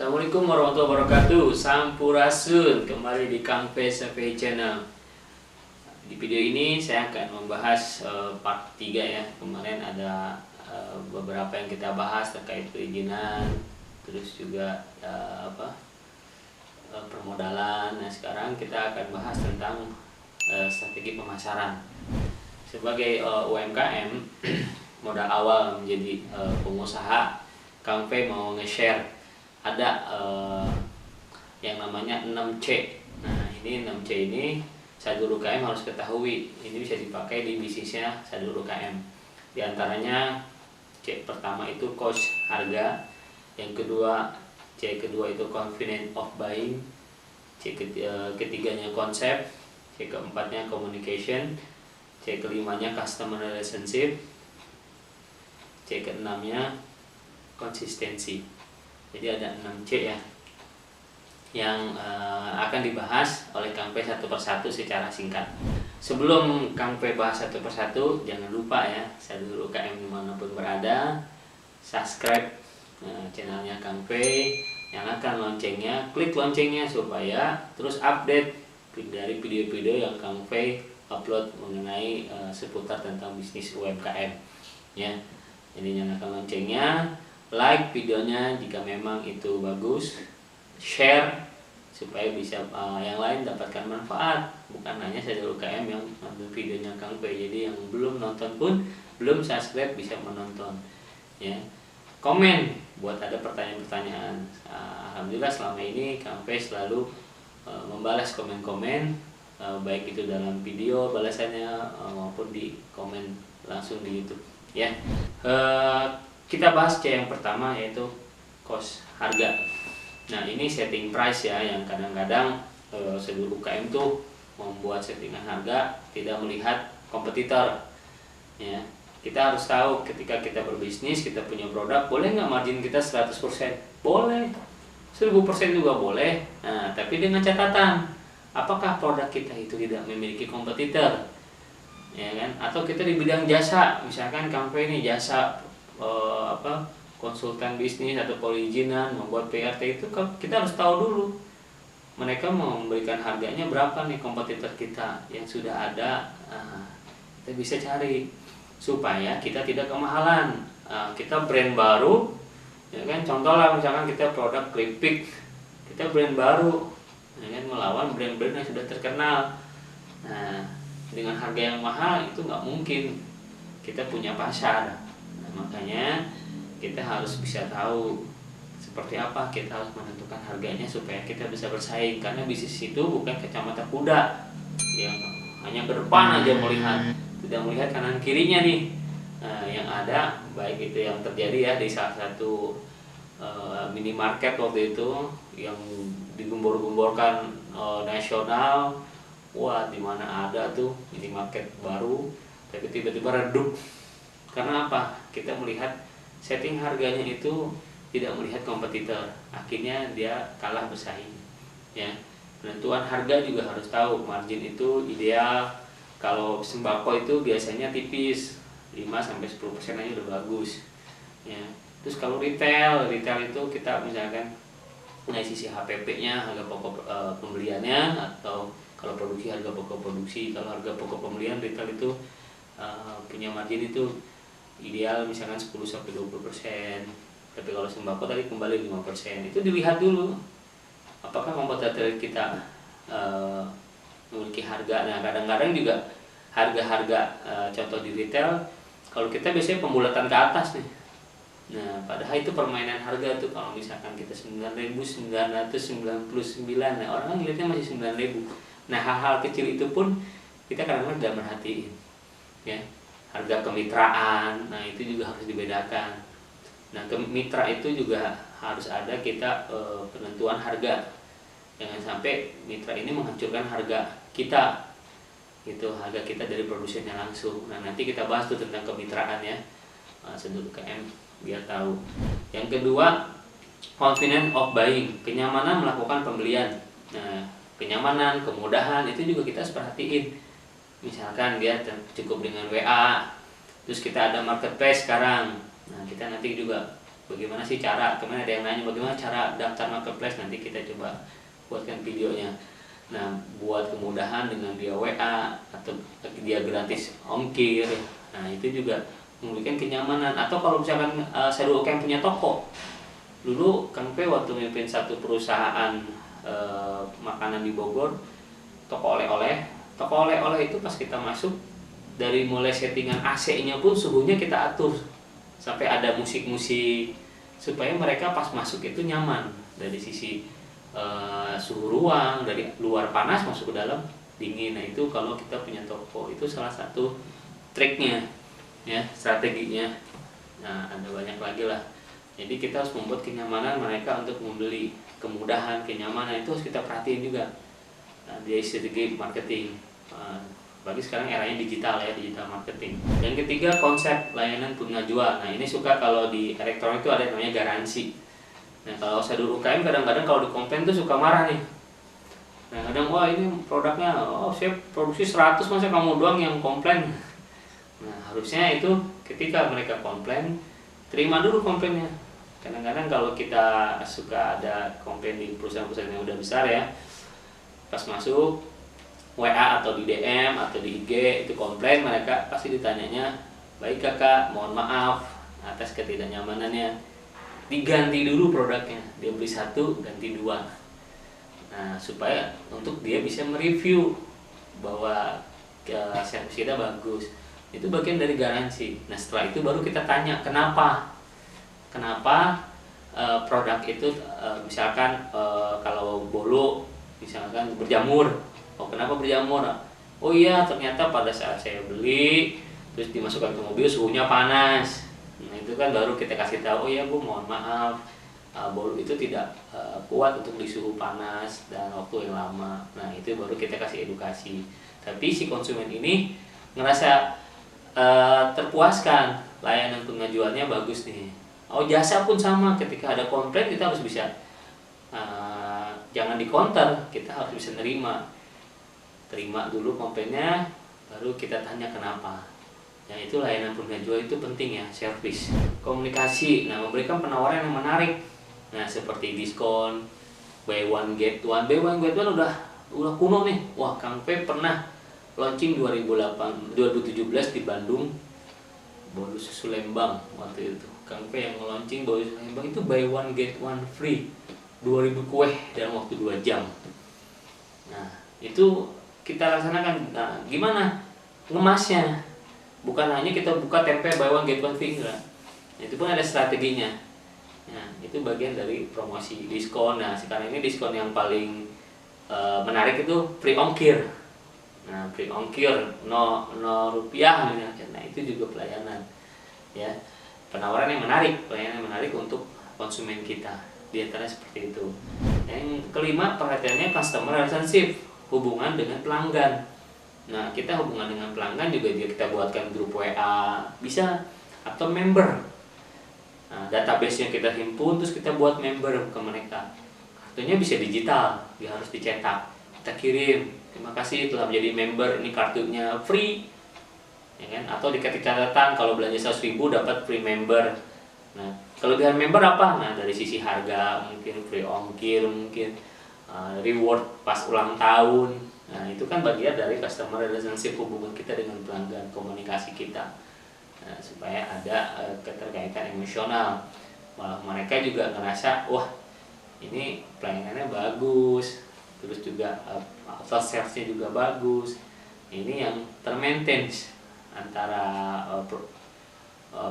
Assalamualaikum warahmatullahi wabarakatuh. Sampurasun, kembali di Kang P Survey Channel. Di video ini saya akan membahas part 3 ya. Kemarin ada beberapa yang kita bahas terkait perizinan, terus juga permodalan. Nah, sekarang kita akan bahas tentang strategi pemasaran. Sebagai UMKM modal awal menjadi pengusaha, Kang P mau nge-share ada yang namanya 6C. Nah, ini 6C ini Sadul UKM harus ketahui. Ini bisa dipakai di bisnisnya Sadul UKM. Di antaranya C pertama itu cost harga, yang kedua C kedua itu confidence of buying, C ketiganya konsep, C keempatnya communication, C kelimanya customer relationship, C keenamnya konsistensi. Jadi ada 6C ya yang akan dibahas oleh Kang P satu persatu secara singkat. Sebelum Kang P bahas satu persatu, jangan lupa ya, Sadul UKM dimanapun berada, subscribe channelnya Kang P, nyalakan loncengnya, klik loncengnya supaya terus update dari video-video yang Kang P upload mengenai seputar tentang bisnis UMKM ya. Jadi nyalakan loncengnya, like videonya jika memang itu bagus, share supaya bisa yang lain dapatkan manfaat, bukan hanya Sadul UKM yang nonton videonya Kang P. Jadi yang belum nonton pun, belum subscribe bisa menonton ya. Komen buat ada pertanyaan-pertanyaan. Alhamdulillah selama ini Kang P selalu membalas komen-komen, baik itu dalam video balasannya maupun di komen langsung di YouTube ya. Kita bahas C yang pertama, yaitu cost harga. Nah, ini setting price ya, yang kadang-kadang Sadul UKM tuh membuat settingan harga tidak melihat kompetitor ya. Kita harus tahu ketika kita berbisnis, kita punya produk, boleh nggak margin kita 100%? Boleh, 1000% juga boleh. Nah, tapi dengan catatan, apakah produk kita itu tidak memiliki kompetitor ya kan? Atau kita di bidang jasa, misalkan Kang P ini jasa konsultan bisnis atau perizinan, membuat PRT, itu kita harus tahu dulu mereka mau memberikan harganya berapa nih kompetitor kita yang sudah ada. Kita bisa cari supaya kita tidak kemahalan. Kita brand baru ya kan, contoh lah misalkan kita produk keripik, kita brand baru ya kan, melawan brand-brand yang sudah terkenal. Nah, dengan harga yang mahal itu nggak mungkin kita punya pasar. Makanya kita harus bisa tahu seperti apa kita harus menentukan harganya supaya kita bisa bersaing, karena bisnis itu bukan kacamata kuda yang hanya ke depan aja melihat, tidak melihat kanan kirinya nih. Yang ada baik itu yang terjadi ya di salah satu minimarket waktu itu yang digembor-gemborkan nasional. Wah, dimana ada tuh minimarket baru tapi tiba-tiba redup. Karena apa? Kita melihat setting harganya itu tidak melihat kompetitor, akhirnya dia kalah bersaing ya. Penentuan harga juga harus tahu, margin itu ideal. Kalau sembako itu biasanya tipis, 5-10% aja udah bagus ya. Terus kalau retail itu kita misalkan dari sisi HPP-nya, harga pokok pembeliannya, atau kalau produksi harga pokok produksi. Kalau harga pokok pembelian retail itu punya margin itu ideal misalkan 10-20%. Tapi kalau sembako tadi kembali 5%. Itu dilihat dulu apakah kompetitor kita memiliki harga. Nah, kadang-kadang juga harga-harga contoh di retail, kalau kita biasanya pembulatan ke atas nih. Nah, padahal itu permainan harga tuh. Kalau misalkan kita 9.999, nah orang lihatnya masih 9.000. Nah, hal-hal kecil itu pun kita kadang-kadang tidak merhatiin ya. Harga kemitraan, nah itu juga harus dibedakan. Nah, mitra itu juga harus ada kita penentuan harga. Jangan sampai mitra ini menghancurkan harga kita. Itu harga kita dari produsennya langsung. Nah, nanti kita bahas tuh tentang kemitraan ya. Sadul UKM biar tahu. Yang kedua, confidence of buying, kenyamanan melakukan pembelian. Nah, kenyamanan, kemudahan itu juga kita harus perhatiin. Misalkan dia cukup dengan WA, terus kita ada marketplace sekarang. Nah, kita nanti juga bagaimana sih cara, kemarin ada yang nanya bagaimana cara daftar marketplace, nanti kita coba buatkan videonya. Nah, buat kemudahan dengan dia WA atau dia gratis ongkir, nah itu juga memberikan kenyamanan. Atau kalau misalkan saya dulu kan punya toko, dulu Kang P waktu memimpin satu perusahaan makanan di Bogor, toko oleh-oleh itu pas kita masuk, dari mulai settingan AC-nya pun suhunya kita atur sampai ada musik-musik supaya mereka pas masuk itu nyaman dari sisi suhu ruang, dari luar panas masuk ke dalam dingin. Nah itu kalau kita punya toko, itu salah satu triknya ya, strateginya. Nah ada banyak lagi lah. Jadi kita harus membuat kenyamanan mereka untuk membeli, kemudahan, kenyamanan itu harus kita perhatiin juga. Nah, dari segi marketing, bagi sekarang eranya digital ya, digital marketing. Dan ketiga, konsep layanan pengajuan. Nah ini suka kalau di elektronik itu ada namanya garansi. Nah kalau saya dulu UKM kadang-kadang kalau di komplain tuh suka marah nih. Nah kadang, wah ini produknya, saya produksi 100 masa kamu doang yang komplain. Nah harusnya itu ketika mereka komplain, terima dulu komplainnya. Kadang-kadang kalau kita suka ada komplain di perusahaan-perusahaan yang udah besar ya, pas masuk WA atau di DM atau di IG itu komplain, mereka pasti ditanyanya, baik kakak, mohon maaf atas ketidaknyamanannya, diganti dulu produknya, dia beli 1 ganti 2. Nah supaya untuk dia bisa mereview bahwa servis kita bagus, itu bagian dari garansi. Nah setelah itu baru kita tanya kenapa produk itu misalkan kalau bolu misalkan berjamur, kenapa berjamur? Oh iya, ternyata pada saat saya beli terus dimasukkan ke mobil suhunya panas. Nah itu kan baru kita kasih tahu, oh iya Bu, mohon maaf, bolu itu tidak kuat untuk di suhu panas dan waktu yang lama. Nah itu baru kita kasih edukasi. Tapi si konsumen ini ngerasa terpuaskan, layanan pengajuannya bagus nih. Oh jasa pun sama, ketika ada komplain kita harus bisa jangan di counter, kita harus bisa terima dulu komplainnya, baru kita tanya kenapa. Ya itu layanan pengajuan itu penting ya, servis, komunikasi. Nah memberikan penawaran yang menarik, nah seperti diskon, buy one get one udah kuno nih. Wah Kang P pernah launching 2017 di Bandung, bolu susu Lembang waktu itu. Kang P yang launching bolu susu Lembang itu buy one get one free, 2000 kue dalam waktu 2 jam. Nah itu kita laksanakan. Nah gimana ngemasnya? Bukan hanya kita buka tempe buy one get one free, enggak. Itu pun ada strateginya. Nah itu bagian dari promosi diskon. Nah sekarang ini diskon yang paling menarik itu free ongkir. Nah free ongkir 0 rupiah. Nah itu juga pelayanan ya, penawaran yang menarik, pelayanan yang menarik untuk konsumen kita. Di antara seperti itu. Yang kelima, perhatiannya customer relationship, hubungan dengan pelanggan. Nah kita hubungan dengan pelanggan juga kita buatkan grup WA bisa, atau member. Nah, database yang kita himpun terus kita buat member ke mereka. Kartunya bisa digital, dia harus dicetak, kita kirim, terima kasih telah menjadi member, ini kartunya free ya kan? Atau dikasih catatan kalau belanja 100.000 dapat free member. Nah kelebihan member apa? Nah dari sisi harga, mungkin free ongkir, mungkin reward pas ulang tahun. Nah itu kan bagian dari customer relationship, hubungan kita dengan pelanggan, komunikasi kita. Nah, supaya ada keterkaitan emosional. Malah mereka juga ngerasa, wah ini pelayanannya bagus, terus juga after sales-nya juga bagus. Ini yang termaintain antara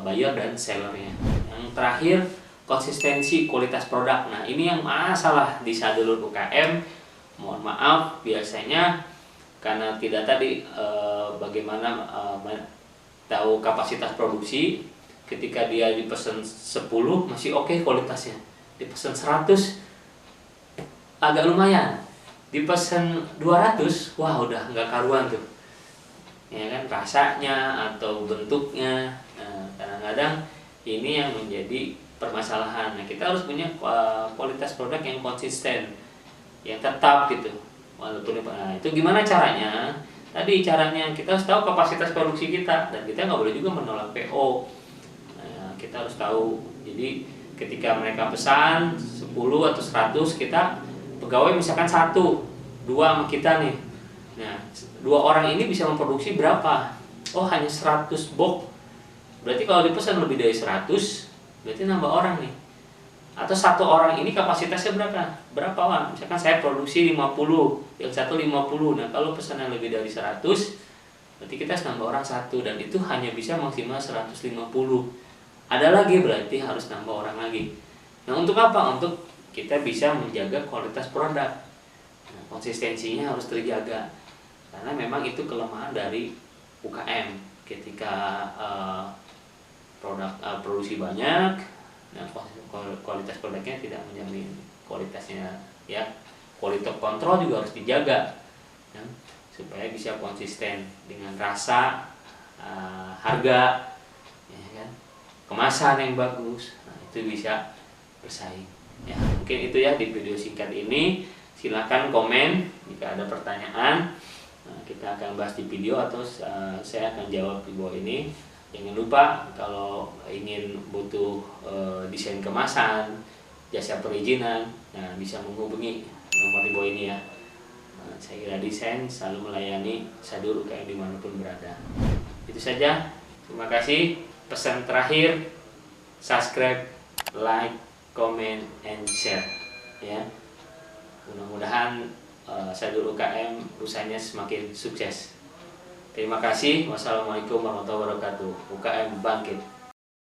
buyer dan sellernya. Yang terakhir, konsistensi kualitas produk. Nah ini yang masalah di Sadulur UKM. Mohon maaf, biasanya karena tidak tadi bagaimana tahu kapasitas produksi. Ketika dia dipesan 10 masih oke kualitasnya, dipesan 100 agak lumayan, dipesan 200 wah udah nggak karuan tuh ya kan, rasanya atau bentuknya. Nah, kadang-kadang ini yang menjadi permasalahan. Nah, kita harus punya kualitas produk yang konsisten, yang tetap gitu. Walaupun itu gimana caranya? Tadi caranya kita harus tahu kapasitas produksi kita, dan kita nggak boleh juga menolak PO. Nah, kita harus tahu. Jadi ketika mereka pesan 10 atau 100, kita pegawai misalkan 1, 2 sama kita nih. Nah, 2 orang ini bisa memproduksi berapa? Oh, hanya 100 box. Berarti kalau dipesan lebih dari 100, berarti nambah orang nih. Atau 1 orang ini kapasitasnya berapa? Berapa, Pak? Misalkan saya produksi 50, yang satu 50. Nah, kalau pesanan lebih dari 100, berarti kita harus nambah orang 1, dan itu hanya bisa maksimal 150. Ada lagi berarti harus nambah orang lagi. Nah, untuk apa? Untuk kita bisa menjaga kualitas produk. Nah, konsistensinya harus terjaga. Karena memang itu kelemahan dari UKM. Ketika produksi banyak, dan kualitas produknya tidak menjamin kualitasnya, ya. Quality control juga harus dijaga, ya, supaya bisa konsisten dengan rasa, harga, ya kan, kemasan yang bagus. Nah, itu bisa bersaing. Ya, mungkin itu ya di video singkat ini. Silahkan komen jika ada pertanyaan. Nah, kita akan bahas di video atau saya akan jawab di bawah ini. Jangan lupa kalau ingin butuh desain kemasan, jasa perizinan, nah bisa menghubungi nomor di bawah ini ya. Saya kira desain selalu melayani Sadur UKM dimanapun berada. Itu saja. Terima kasih. Pesan terakhir, subscribe, like, comment, and share. Ya. Mudah-mudahan Sadur UKM usahanya semakin sukses. Terima kasih. Wassalamualaikum warahmatullahi wabarakatuh. UKM bangkit.